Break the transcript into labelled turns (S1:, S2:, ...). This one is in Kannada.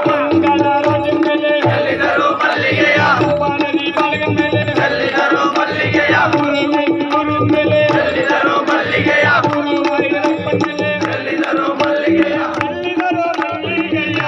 S1: ಮಂಗಳ ರಾಜ ಮೇಲೆ
S2: ಚೆಲ್ಲಿದರು ಮಲ್ಲಿಗೆಯ
S1: ಬಾಲದಿ ಬಾಲಗ ಮೇಲೆ
S2: ಚೆಲ್ಲಿದರು ಮಲ್ಲಿಗೆಯ
S1: ಗುರು ಮೇಲೆ
S2: ಚೆಲ್ಲಿದರು ಮಲ್ಲಿಗೆಯ
S1: ಗುರು ಮೇಲೆ
S2: ಚೆಲ್ಲಿದರು ಮಲ್ಲಿಗೆಯ
S1: ಚೆಲ್ಲಿದರು ಮಲ್ಲಿಗೆಯ